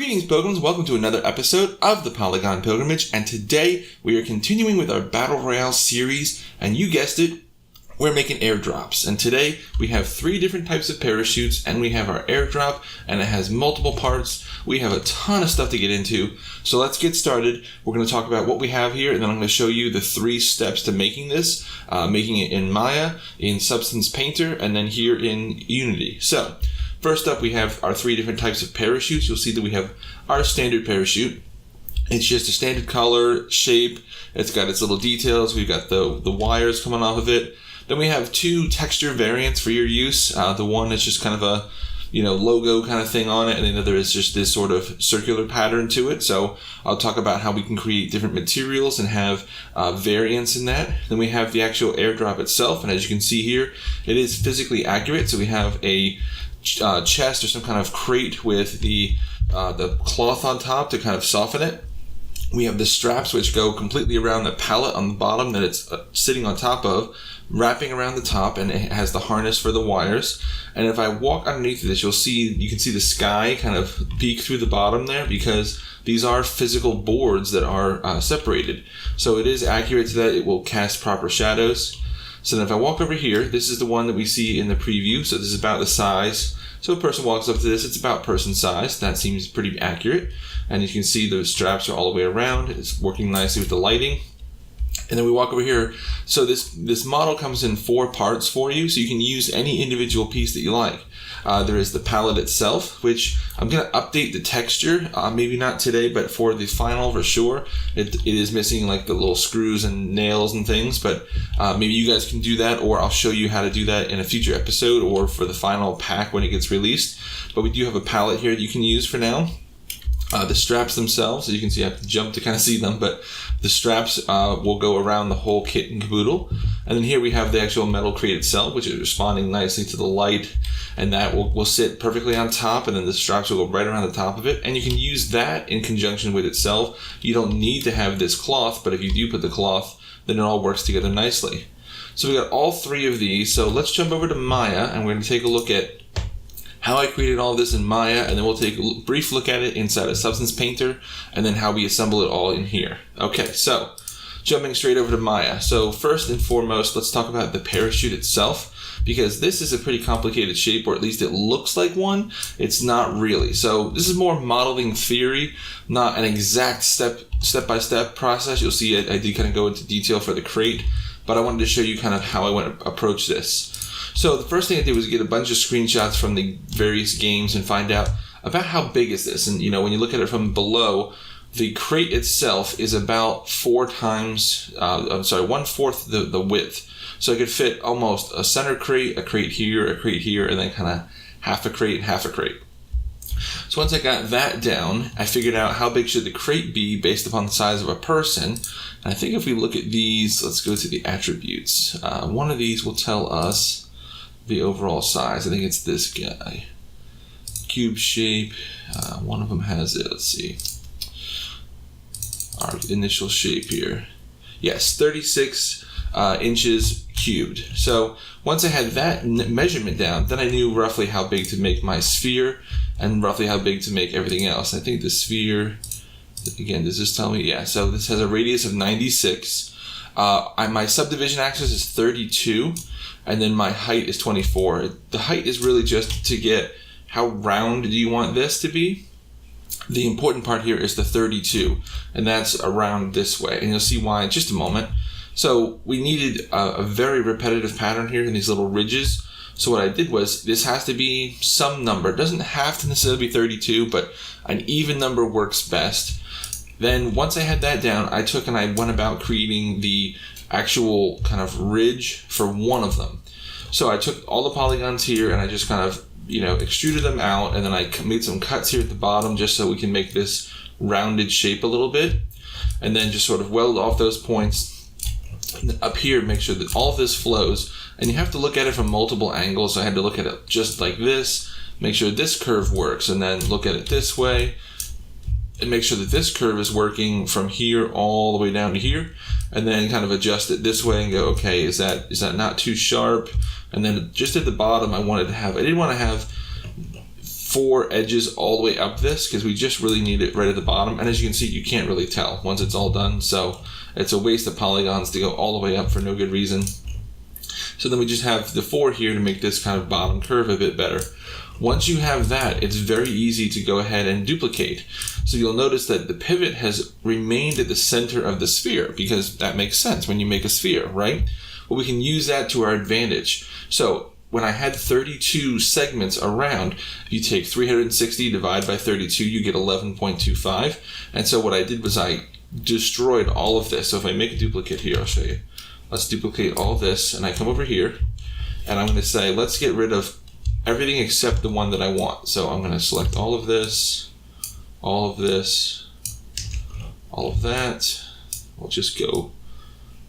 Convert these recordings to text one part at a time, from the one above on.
Greetings, pilgrims. Welcome to another episode of the Polygon Pilgrimage, and today we are continuing with our Battle Royale series, and you guessed it, we're making airdrops. And today we have 3 different types of parachutes, and we have our airdrop, and it has multiple parts. We have a ton of stuff to get into, so let's get started. We're going to talk about what we have here, and then I'm going to show you the 3 steps to making this, making it in Maya, in Substance Painter, and then here in Unity. So first up, we have our 3 different types of parachutes. You'll see that we have our standard parachute. It's just a standard color, shape. It's got its little details. We've got the wires coming off of it. Then we have 2 texture variants for your use. The one is just kind of a logo kind of thing on it, and the other is just this sort of circular pattern to it. So I'll talk about how we can create different materials and have variants in that. Then we have the actual airdrop itself, and as you can see here, it is physically accurate. So we have a chest or some kind of crate with the cloth on top to kind of soften it. We have the straps which go completely around the pallet on the bottom that it's sitting on top of, wrapping around the top, and it has the harness for the wires. And if I walk underneath of this, you can see the sky kind of peek through the bottom there, because these are physical boards that are separated. So it is accurate to that. It will cast proper shadows. So then if I walk over here, this is the one that we see in the preview. So this is about the size. So a person walks up to this, it's about person size. That seems pretty accurate. And you can see those straps are all the way around. It's working nicely with the lighting. And then we walk over here. So this model comes in 4 parts for you, so you can use any individual piece that you like. There is the palette itself, which I'm going to update the texture, maybe not today, but for the final for sure. It is missing like the little screws and nails and things, but maybe you guys can do that, or I'll show you how to do that in a future episode or for the final pack when it gets released. But we do have a palette here that you can use for now. The straps themselves, as you can see, I have to jump to kind of see them, but the straps will go around the whole kit and caboodle. And then here we have the actual metal crate itself, which is responding nicely to the light, and that will sit perfectly on top, and then the straps will go right around the top of it. And you can use that in conjunction with itself. You don't need to have this cloth, but if you do put the cloth, then it all works together nicely. So we got all 3 of these. So let's jump over to Maya, and we're going to take a look at how I created all this in Maya, and then we'll take a brief look at it inside of Substance Painter, and then how we assemble it all in here. Okay, so jumping straight over to Maya. So first and foremost, let's talk about the parachute itself, because this is a pretty complicated shape, or at least it looks like one. It's not really. So this is more modeling theory, not an exact step-by-step process. You'll see I did kind of go into detail for the crate, but I wanted to show you kind of how I want to approach this. So the first thing I did was get a bunch of screenshots from the various games and find out about how big is this. And when you look at it from below, the crate itself is about 1/4 the width. So I could fit almost a center crate, a crate here, and then kind of half a crate, half a crate. So once I got that down, I figured out how big should the crate be based upon the size of a person. And I think if we look at these, let's go to the attributes. One of these will tell us the overall size. I think it's this guy. Cube shape. One of them has it. Let's see. Our initial shape here. Yes, 36 inches cubed. So once I had that measurement down, then I knew roughly how big to make my sphere and roughly how big to make everything else. I think the sphere, again, does this tell me? Yeah, so this has a radius of 96. My subdivision axis is 32. And then my height is 24. The height is really just to get how round do you want this to be. The important part here is the 32, and that's around this way. And you'll see why in just a moment. So we needed a very repetitive pattern here in these little ridges. So what I did was, this has to be some number. It doesn't have to necessarily be 32, but an even number works best. Then once I had that down, I took and I went about creating the actual kind of ridge for one of them. So I took all the polygons here and I just kind of extruded them out, and then I made some cuts here at the bottom just so we can make this rounded shape a little bit, and then just sort of weld off those points. And then up here, make sure that all of this flows, and you have to look at it from multiple angles. So I had to look at it just like this, make sure this curve works, and then look at it this way and make sure that this curve is working from here all the way down to here, and then kind of adjust it this way and go, okay, is that not too sharp? And then just at the bottom, I didn't want to have 4 edges all the way up this because we just really need it right at the bottom. And as you can see, you can't really tell once it's all done. So it's a waste of polygons to go all the way up for no good reason. So then we just have the 4 here to make this kind of bottom curve a bit better. Once you have that, it's very easy to go ahead and duplicate. So you'll notice that the pivot has remained at the center of the sphere because that makes sense when you make a sphere, right? Well, we can use that to our advantage. So when I had 32 segments around, you take 360 divided by 32, you get 11.25. And so what I did was I destroyed all of this. So if I make a duplicate here, I'll show you. Let's duplicate all this, and I come over here, and I'm going to say, let's get rid of everything except the one that I want. So I'm going to select all of this, all of this, all of that. We'll just go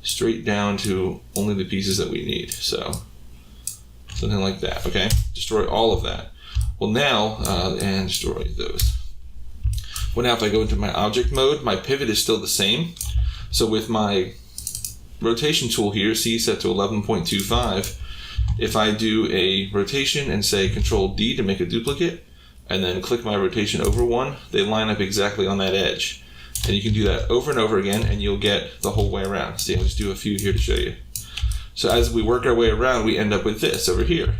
straight down to only the pieces that we need. So something like that, okay? Destroy all of that. Well now, and destroy those. Well now if I go into my object mode, my pivot is still the same. So with my rotation tool here, C set to 11.25, if I do a rotation and say Control D to make a duplicate, and then click my rotation over one, they line up exactly on that edge. And you can do that over and over again, and you'll get the whole way around. See, I'll just do a few here to show you. So as we work our way around, we end up with this over here.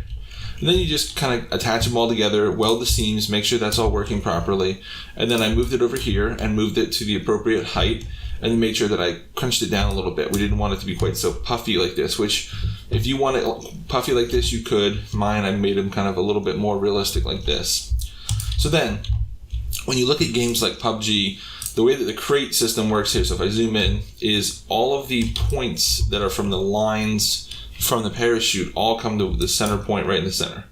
And then you just kind of attach them all together, weld the seams, make sure that's all working properly. And then I moved it over here and moved it to the appropriate height, and then made sure that I crunched it down a little bit. We didn't want it to be quite so puffy like this, which if you want it puffy like this, you could. Mine, I made them kind of a little bit more realistic like this. So then, when you look at games like PUBG, the way that the crate system works here, so if I zoom in, is all of the points that are from the lines from the parachute all come to the center point right in the center.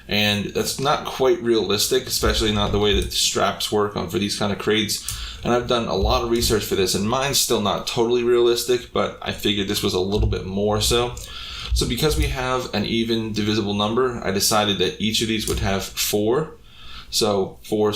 And that's not quite realistic, especially not the way that the straps work on for these kind of crates. And I've done a lot of research for this, and mine's still not totally realistic, but I figured this was a little bit more so. So because we have an even divisible number, I decided that each of these would have 4. So 4,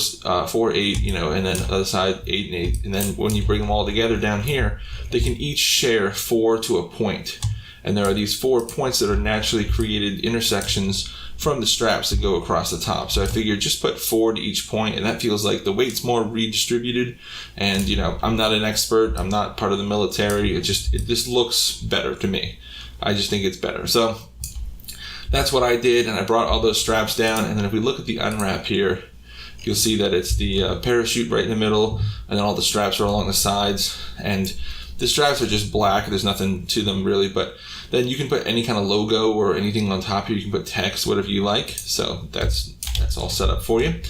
8, you know, and then the other side 8 and 8. And then when you bring them all together down here, they can each share 4 to a point. And there are these 4 points that are naturally created intersections from the straps that go across the top. So I figured just put 4 to each point, and that feels like the weight's more redistributed. And you know, I'm not an expert, I'm not part of the military. It just looks better to me. I just think it's better. So that's what I did, and I brought all those straps down. And then if we look at the unwrap here, you'll see that it's the parachute right in the middle, and then all the straps are along the sides. And the straps are just black, there's nothing to them really, but then you can put any kind of logo or anything on top here. You can put text, whatever you like. So that's all set up for you.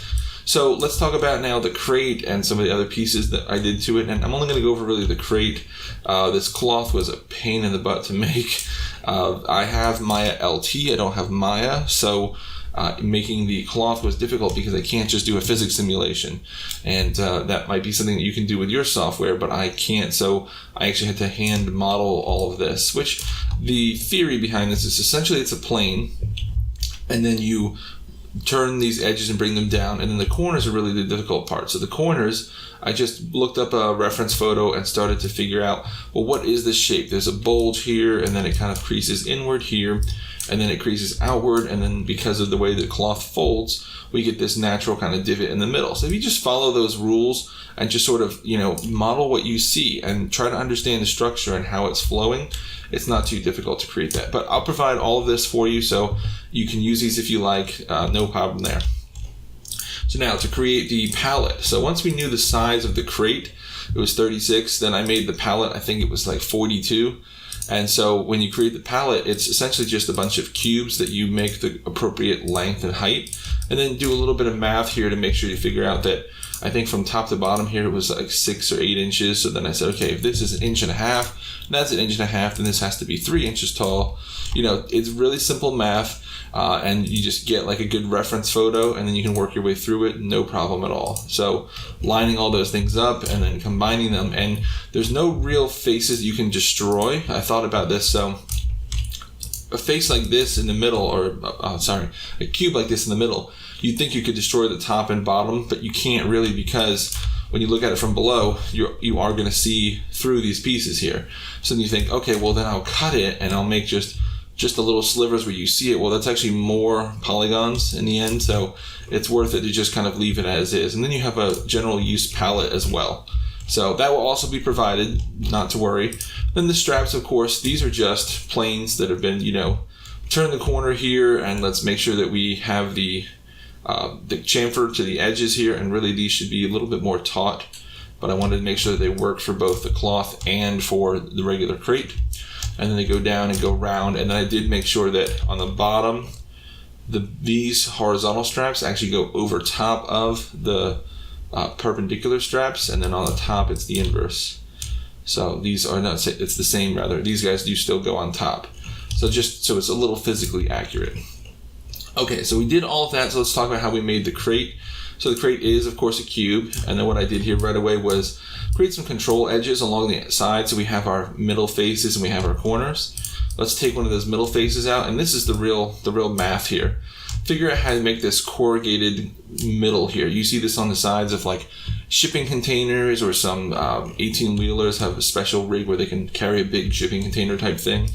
So let's talk about now the crate and some of the other pieces that I did to it. And I'm only going to go over really the crate. This cloth was a pain in the butt to make. I have Maya LT, I don't have Maya, so making the cloth was difficult because I can't just do a physics simulation. And that might be something that you can do with your software, but I can't. So I actually had to hand model all of this, which the theory behind this is essentially it's a plane, and then you turn these edges and bring them down, and then the corners are really the difficult part. So the corners, I just looked up a reference photo and started to figure out, well, what is this shape? There's a bulge here, and then it kind of creases inward here, and then it creases outward, and then because of the way the cloth folds, we get this natural kind of divot in the middle. So if you just follow those rules and just sort of, you know, model what you see and try to understand the structure and how it's flowing, it's not too difficult to create that. But I'll provide all of this for you, so you can use these if you like, no problem there. So now to create the pallet. So once we knew the size of the crate, it was 36, then I made the pallet, I think it was like 42. And so when you create the pallet, it's essentially just a bunch of cubes that you make the appropriate length and height, and then do a little bit of math here to make sure you figure out that I think from top to bottom here it was like 6 or 8 inches. So then I said, okay, if this is 1.5 inches, and that's 1.5 inches, then this has to be 3 inches tall. You know, it's really simple math, and you just get like a good reference photo, and then you can work your way through it, no problem at all. So lining all those things up and then combining them, and there's no real faces you can destroy. I thought about this, so a face like this in the middle, or a cube like this in the middle, you'd think you could destroy the top and bottom, but you can't really, because when you look at it from below, you are going to see through these pieces here. So then you think, okay, well then I'll cut it and I'll make just just the little slivers where you see it, well, that's actually more polygons in the end, so it's worth it to just kind of leave it as is. And then you have a general use palette as well. So that will also be provided, not to worry. Then the straps, of course, these are just planes that have been, turn the corner here, and let's make sure that we have the chamfer to the edges here, and really these should be a little bit more taut, but I wanted to make sure that they work for both the cloth and for the regular crate. And then they go down and go round, and then I did make sure that on the bottom, these horizontal straps actually go over top of the perpendicular straps, and then on the top it's the inverse. So these are not, it's the same rather, these guys do still go on top. So just so it's a little physically accurate. Okay, so we did all of that, so let's talk about how we made the crate. So the crate is, of course, a cube, and then what I did here right away was create some control edges along the side, so we have our middle faces and we have our corners. Let's take one of those middle faces out, and this is the real math here. Figure out how to make this corrugated middle here. You see this on the sides of like shipping containers, or some 18-wheelers have a special rig where they can carry a big shipping container type thing.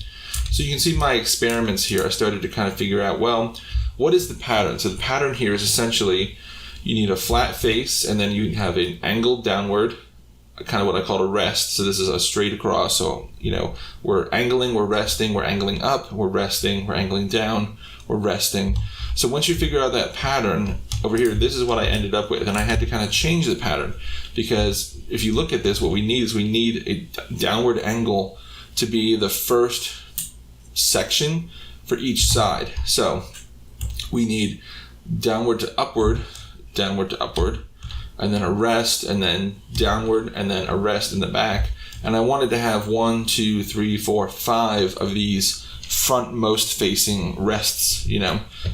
So you can see my experiments here. I started to kind of figure out, well, what is the pattern? So the pattern here is essentially you need a flat face, and then you have an angle downward, kind of what I call a rest. So this is a straight across. So, we're angling, we're resting, we're angling up, we're resting, we're angling down, we're resting. So once you figure out that pattern over here, this is what I ended up with. And I had to kind of change the pattern, because if you look at this, what we need is we need a downward angle to be the first section for each side. So we need downward to upward, and then a rest, and then downward, and then a rest in the back. And I wanted to have 1, 2, 3, 4, 5 of these frontmost facing rests,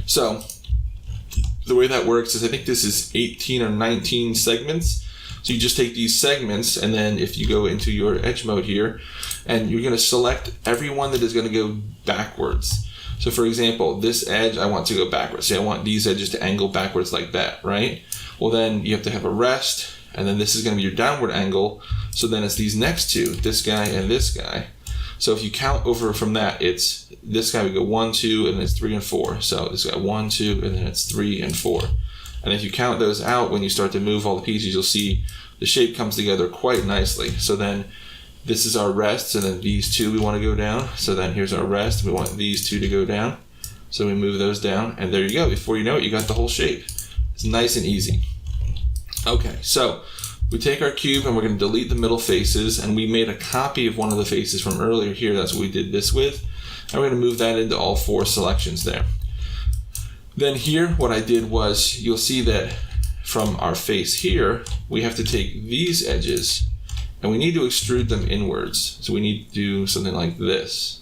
So the way that works is, I think this is 18 or 19 segments. So you just take these segments, and then if you go into your edge mode here, and you're going to select every one that is going to go backwards. So for example, this edge, I want to go backwards. See, I want these edges to angle backwards like that, right? Well, then you have to have a rest, and then this is going to be your downward angle. So then it's these next two, this guy and this guy. So if you count over from that, it's this guy would go 1, 2, and then it's 3 and 4. So this guy 1, 2, and then it's 3 and 4. And if you count those out, when you start to move all the pieces, you'll see the shape comes together quite nicely. So then this is our rest, and then these two we want to go down. So then here's our rest. We want these two to go down. So we move those down, and there you go. Before you know it, you got the whole shape. It's nice and easy. Okay, so we take our cube, and we're going to delete the middle faces, and we made a copy of one of the faces from earlier here. That's what we did this with. And we're going to move that into all 4 selections there. Then here, what I did was, you'll see that from our face here, we have to take these edges, and we need to extrude them inwards. So we need to do something like this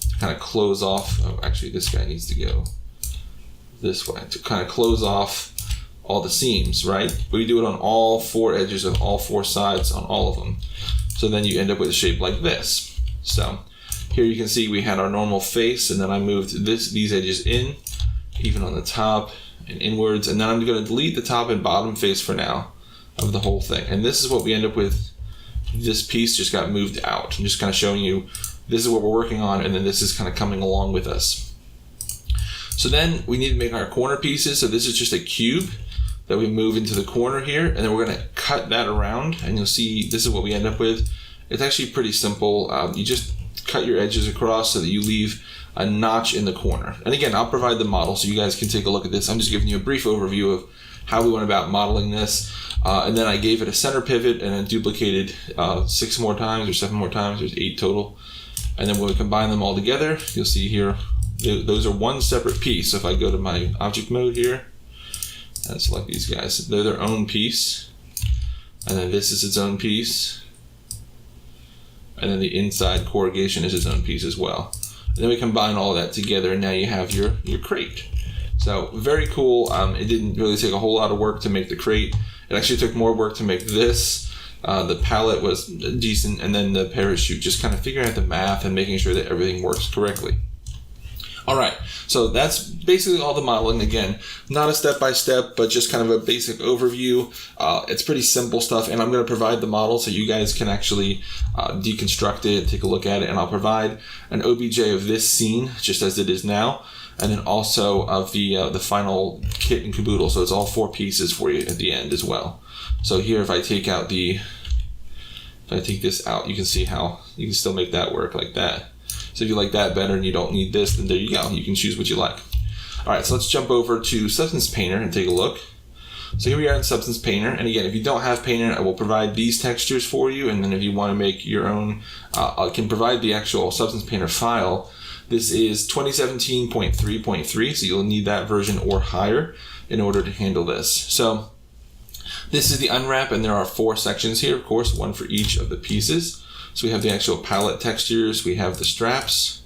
to kind of close off. Oh, actually, this guy needs to go this way to kind of close off all the seams, right? But we do it on all 4 edges of all 4 sides on all of them. So then you end up with a shape like this. So here you can see we had our normal face, and then I moved these edges in, even on the top and inwards, and then I'm going to delete the top and bottom face for now of the whole thing. And this is what we end up with. This piece just got moved out. I'm just kind of showing you this is what we're working on, and then this is kind of coming along with us. So then we need to make our corner pieces. So this is just a cube that we move into the corner here, and then we're going to cut that around, and you'll see this is what we end up with. It's actually pretty simple. You just cut your edges across so that you leave a notch in the corner. And again, I'll provide the model so you guys can take a look at this. I'm just giving you a brief overview of how we went about modeling this. And then I gave it a center pivot, and then duplicated 6 more times or 7 more times. There's 8 total. And then when we combine them all together, you'll see here, those are one separate piece. So if I go to my object mode here and select these guys, they're their own piece. And then this is its own piece. And then the inside corrugation is its own piece as well. And then we combine all that together, and now you have your crate. So very cool. It didn't really take a whole lot of work to make the crate. It actually took more work to make this. The palette was decent, and then the parachute, just kind of figuring out the math and making sure that everything works correctly. All right, so that's basically all the modeling. Again, not a step-by-step, but just kind of a basic overview. It's pretty simple stuff, and I'm going to provide the model so you guys can actually deconstruct it, take a look at it, and I'll provide an OBJ of this scene, just as it is now, and then also of the final kit and caboodle, so it's all 4 pieces for you at the end as well. So here, if I take this out, you can see how you can still make that work like that. So if you like that better and you don't need this, then there you go. You can choose what you like. All right, so let's jump over to Substance Painter and take a look. So here we are in Substance Painter. And again, if you don't have Painter, I will provide these textures for you. And then if you want to make your own, I can provide the actual Substance Painter file. This is 2017.3.3, so you'll need that version or higher in order to handle this. So this is the unwrap, and there are 4 sections here, of course, 1 for each of the pieces. So we have the actual palette textures, we have the straps,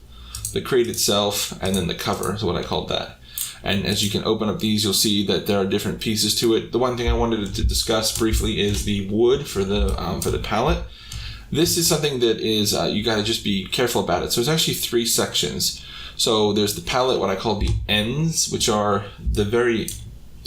the crate itself, and then the cover is what I called that. And as you can open up these, you'll see that there are different pieces to it. The one thing I wanted to discuss briefly is the wood for the palette. This is something that is, you got to just be careful about it. So there's actually 3 sections. So there's the palette, what I call the ends, which are the very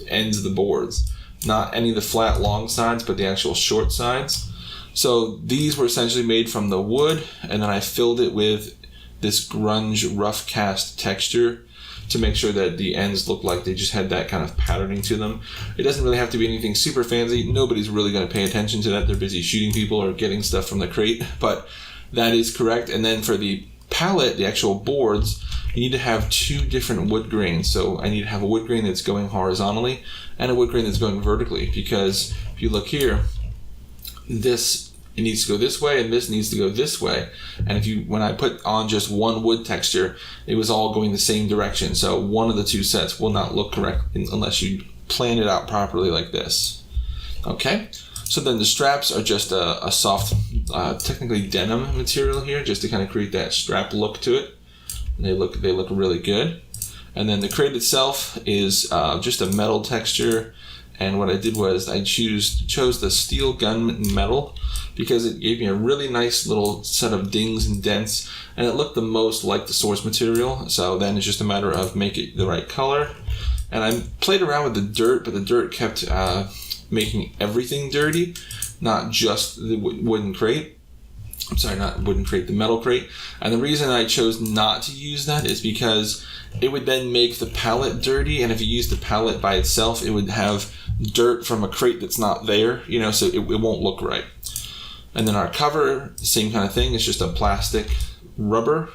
ends of the boards. Not any of the flat long sides, but the actual short sides. So these were essentially made from the wood, and then I filled it with this grunge rough cast texture to make sure that the ends look like they just had that kind of patterning to them. It doesn't really have to be anything super fancy. Nobody's really going to pay attention to that. They're busy shooting people or getting stuff from the crate, but that is correct. And then for the palette, the actual boards, you need to have 2 different wood grains. So I need to have a wood grain that's going horizontally and a wood grain that's going vertically, because if you look here, it needs to go this way and this needs to go this way. And when I put on just one wood texture, it was all going the same direction. So one of the 2 sets will not look correct unless you plan it out properly like this. Okay, so then the straps are just a soft, technically denim material here, just to kind of create that strap look to it. And they look really good. And then the crate itself is just a metal texture. And what I did was I chose the steel gun metal because it gave me a really nice little set of dings and dents, and it looked the most like the source material. So then it's just a matter of making it the right color. And I played around with the dirt, but the dirt kept making everything dirty, not just the wooden crate. I'm sorry, not wooden crate, the metal crate. And the reason I chose not to use that is because it would then make the palette dirty, and if you use the palette by itself, it would have dirt from a crate that's not there, so it won't look right. And then our cover, the same kind of thing. It's just a plastic rubber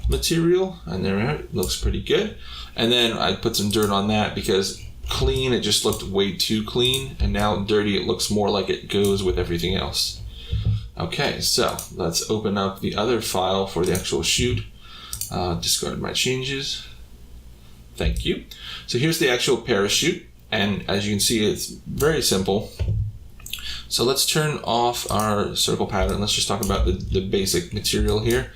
material, and there it looks pretty good. And then I put some dirt on that because clean, it just looked way too clean, and now dirty, it looks more like it goes with everything else. Okay, so let's open up the other file for the actual shoot. Discard my changes. Thank you. So here's the actual parachute, and as you can see, it's very simple. So let's turn off our circle pattern. Let's just talk about the basic material here.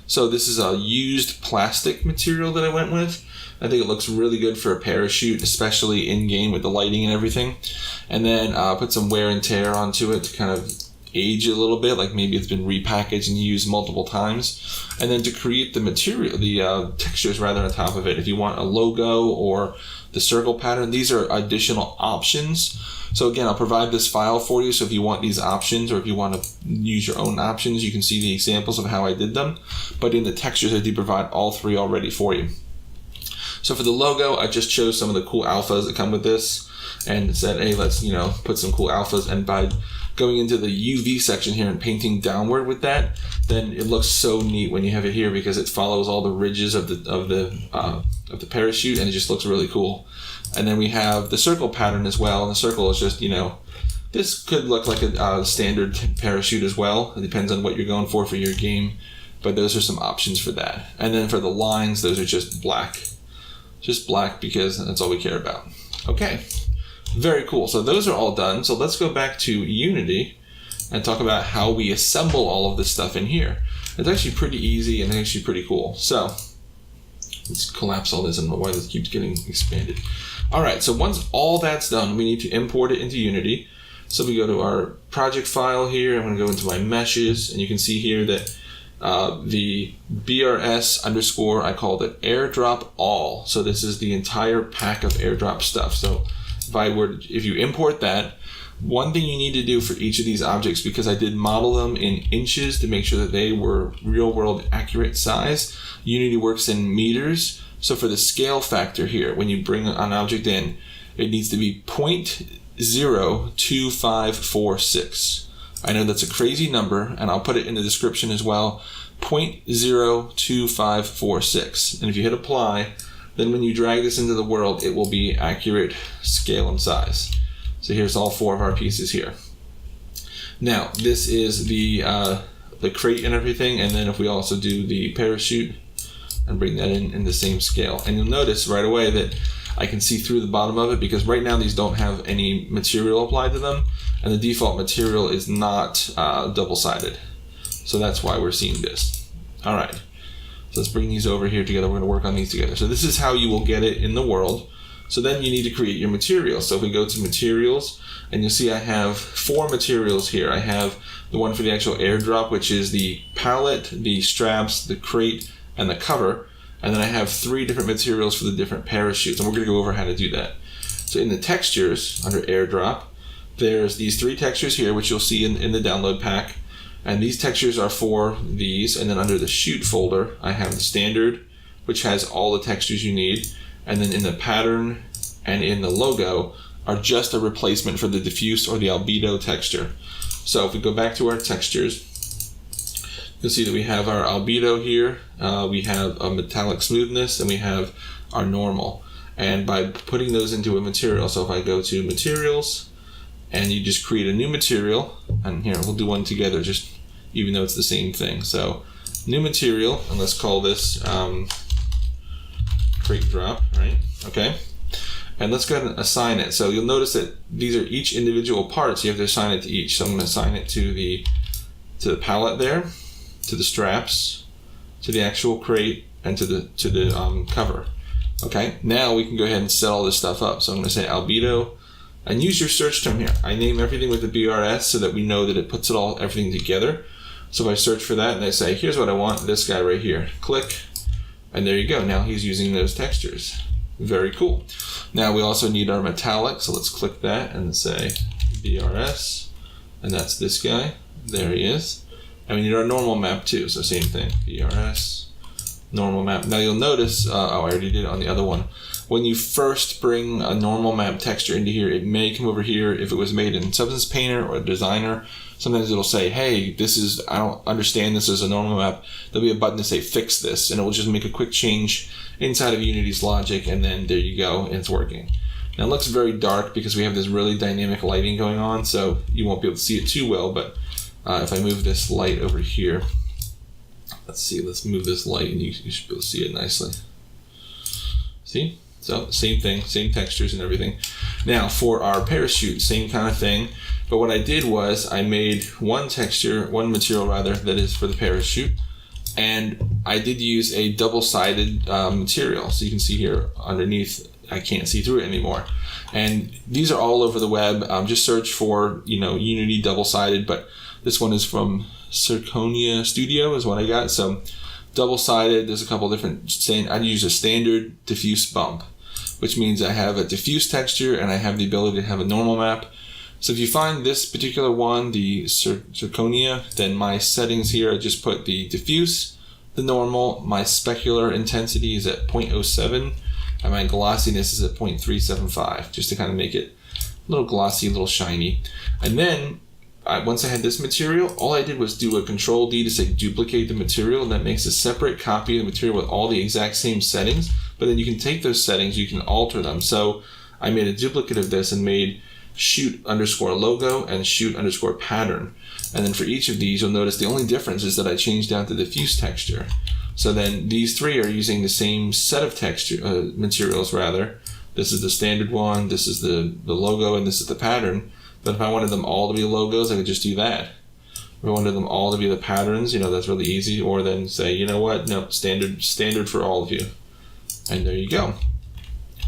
So this is a used plastic material that I went with. I think it looks really good for a parachute, especially in-game with the lighting and everything. And then put some wear and tear onto it to kind of age it a little bit, like maybe it's been repackaged and used multiple times. And then to create the material, the textures rather on top of it, if you want a logo or the circle pattern, these are additional options. So again, I'll provide this file for you, so if you want these options or if you want to use your own options, you can see the examples of how I did them. But in the textures, I do provide all 3 already for you. So for the logo, I just chose some of the cool alphas that come with this and said, hey, let's put some cool alphas. And by going into the UV section here and painting downward with that, then it looks so neat when you have it here because it follows all the ridges of the parachute, and it just looks really cool. And then we have the circle pattern as well, and the circle is just, this could look like a standard parachute as well. It depends on what you're going for your game, but those are some options for that. And then for the lines, those are just black. Just black because that's all we care about. Okay, very cool. So those are all done. So let's go back to Unity and talk about how we assemble all of this stuff in here. It's actually pretty easy and actually pretty cool. So let's collapse all this. I don't know why this keeps getting expanded. All right, so once all that's done, we need to import it into Unity. So we go to our project file here. I'm going to go into my meshes, and you can see here that the BRS underscore, I called it AirDrop All. So this is the entire pack of AirDrop stuff. So if you import that, one thing you need to do for each of these objects, because I did model them in inches to make sure that they were real world accurate size, Unity works in meters. So for the scale factor here, when you bring an object in, it needs to be 0.02546. I know that's a crazy number, and I'll put it in the description as well. 0.02546. And if you hit apply, then when you drag this into the world, it will be accurate scale and size. So here's all 4 of our pieces here. Now, this is the crate and everything, and then if we also do the parachute and bring that in the same scale. And you'll notice right away that I can see through the bottom of it, because right now these don't have any material applied to them, and the default material is not double-sided. So that's why we're seeing this. All right, so let's bring these over here together. We're going to work on these together. So this is how you will get it in the world. So then you need to create your material. So if we go to materials, and you'll see I have 4 materials here. I have the one for the actual airdrop, which is the pallet, the straps, the crate, and the cover. And then I have 3 different materials for the different parachutes. And we're going to go over how to do that. So in the textures, under airdrop, there's these 3 textures here, which you'll see in the download pack. And these textures are for these. And then under the shoot folder, I have the standard, which has all the textures you need. And then in the pattern and in the logo are just a replacement for the diffuse or the albedo texture. So if we go back to our textures, you'll see that we have our albedo here, we have a metallic smoothness, and we have our normal. And by putting those into a material, so if I go to materials, and you just create a new material, and here, we'll do one together, just even though it's the same thing. So new material, and let's call this crate drop, right? Okay. And let's go ahead and assign it. So you'll notice that these are each individual parts. You have to assign it to each. So I'm going to assign it to the pallet there, to the straps, to the actual crate, and to the cover. Okay. Now we can go ahead and set all this stuff up. So I'm going to say albedo, and use your search term here. I name everything with the BRS so that we know that it puts everything together. So if I search for that and I say, here's what I want, this guy right here, click. And there you go. Now he's using those textures. Very cool. Now we also need our metallic. So let's click that and say BRS. And that's this guy. There he is. And we need our normal map too. So same thing. BRS, normal map. Now you'll notice, I already did it on the other one. When you first bring a normal map texture into here, it may come over here if it was made in Substance Painter or Designer. Sometimes it'll say, hey, I don't understand this as a normal map. There'll be a button to say fix this, and it will just make a quick change inside of Unity's logic, and then there you go, and it's working. Now it looks very dark because we have this really dynamic lighting going on, so you won't be able to see it too well, but if I move this light over here, let's move this light, and you should be able to see it nicely. See? So same thing, same textures and everything. Now for our parachute, same kind of thing. But what I did was I made one material that is for the parachute. And I did use a double-sided material. So you can see here underneath, I can't see through it anymore. And these are all over the web. Just search for, Unity double-sided, but this one is from Zirconia Studio is what I got. So double-sided, there's a couple different, I'd use a standard diffuse bump, which means I have a diffuse texture and I have the ability to have a normal map. So if you find this particular one, the Zirconia, then my settings here, I just put the diffuse, the normal, my specular intensity is at 0.07, and my glossiness is at 0.375, just to kind of make it a little glossy, a little shiny. And then, once I had this material, all I did was do a Control-D to say duplicate the material, and that makes a separate copy of the material with all the exact same settings, but then you can take those settings, you can alter them. So I made a duplicate of this and made shoot_logo and shoot_pattern. And then for each of these, you'll notice the only difference is that I changed out the diffuse texture. So then these 3 are using the same set of materials rather. This is the standard one, this is the logo, and this is the pattern. But if I wanted them all to be logos, I could just do that. If I wanted them all to be the patterns, that's really easy. Or then say, you know what, no, standard for all of you. And there you go.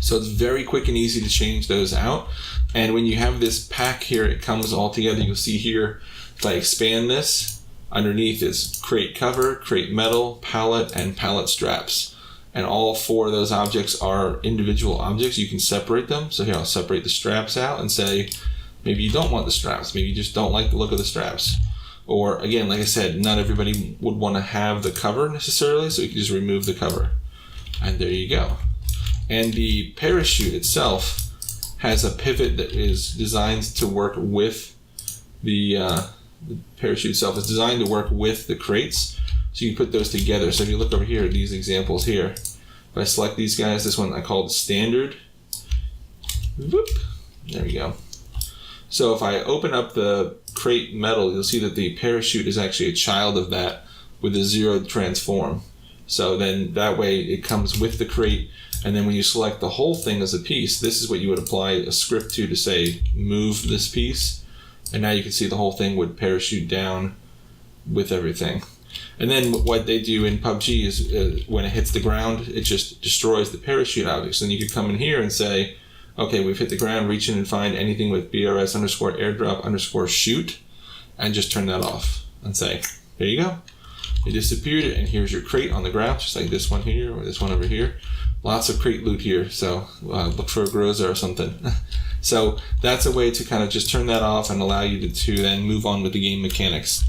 So it's very quick and easy to change those out. And when you have this pack here, it comes all together. You'll see here, if I expand this, Underneath is crate cover, crate metal, pallet, and pallet straps. And all 4 of those objects are individual objects. You can separate them. So here I'll separate the straps out and say, maybe you don't want the straps. Maybe you just don't like the look of the straps. Or again, like I said, not everybody would want to have the cover necessarily, so you can just remove the cover. And there you go. And the parachute itself has a pivot that is designed to work with the parachute itself is designed to work with the crates. So you put those together. So if you look over here at these examples here, if I select these guys, this one I called standard. Whoop, there we go. So if I open up the crate metal, you'll see that the parachute is actually a child of that with a zeroed transform. So then that way it comes with the crate, and then when you select the whole thing as a piece, this is what you would apply a script to say move this piece, and now you can see the whole thing would parachute down with everything. And then what they do in PUBG is when it hits the ground, it just destroys the parachute objects. And you could come in here and say, okay, we've hit the ground, reach in and find anything with BRS_airdrop_shoot, and just turn that off and say, there you go. It disappeared, and here's your crate on the ground, just like this one here or this one over here. Lots of crate loot here, so look for a Groza or something. So that's a way to kind of just turn that off and allow you to then move on with the game mechanics.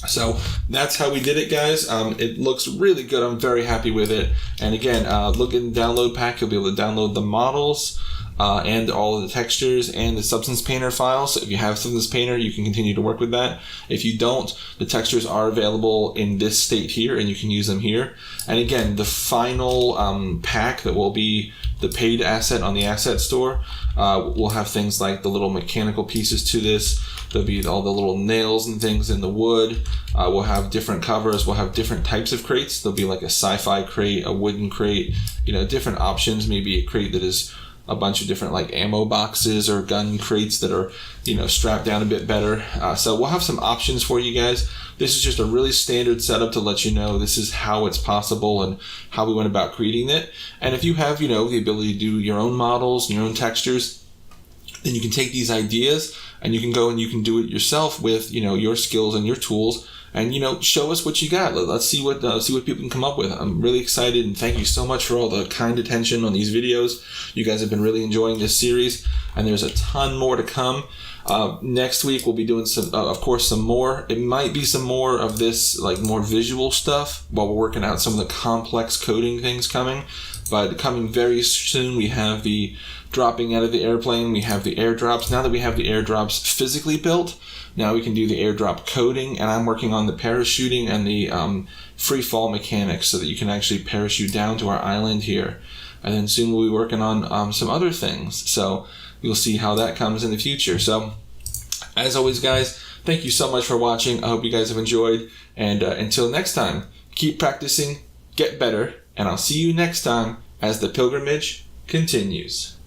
So that's how we did it, guys. It looks really good. I'm very happy with it. And again, look in the download pack. You'll be able to download the models and all of the textures and the Substance Painter files. So if you have Substance Painter, you can continue to work with that. If you don't, the textures are available in this state here, and you can use them here. And again, the final pack that will be the paid asset on the asset store will have things like the little mechanical pieces to this. There'll be all the little nails and things in the wood. We'll have different covers. We'll have different types of crates. There'll be like a sci-fi crate, a wooden crate, different options. Maybe a crate that is a bunch of different like ammo boxes or gun crates that are, strapped down a bit better. So we'll have some options for you guys. This is just a really standard setup to let you know this is how it's possible and how we went about creating it. And if you have, the ability to do your own models, your own textures, then you can take these ideas and you can go and you can do it yourself with, your skills and your tools. And show us what you got. Let's see what people can come up with. I'm really excited, and thank you so much for all the kind attention on these videos. You guys have been really enjoying this series, and there's a ton more to come. Next week we'll be doing some more. It might be some more of this like more visual stuff while we're working out some of the complex coding things coming. But coming very soon, we have the dropping out of the airplane. We have the airdrops. Now that we have the airdrops physically built, now we can do the airdrop coding, and I'm working on the parachuting and the free fall mechanics so that you can actually parachute down to our island here. And then soon we'll be working on some other things. So you'll see how that comes in the future. So as always, guys, thank you so much for watching. I hope you guys have enjoyed. And until next time, keep practicing, get better, and I'll see you next time as the pilgrimage continues.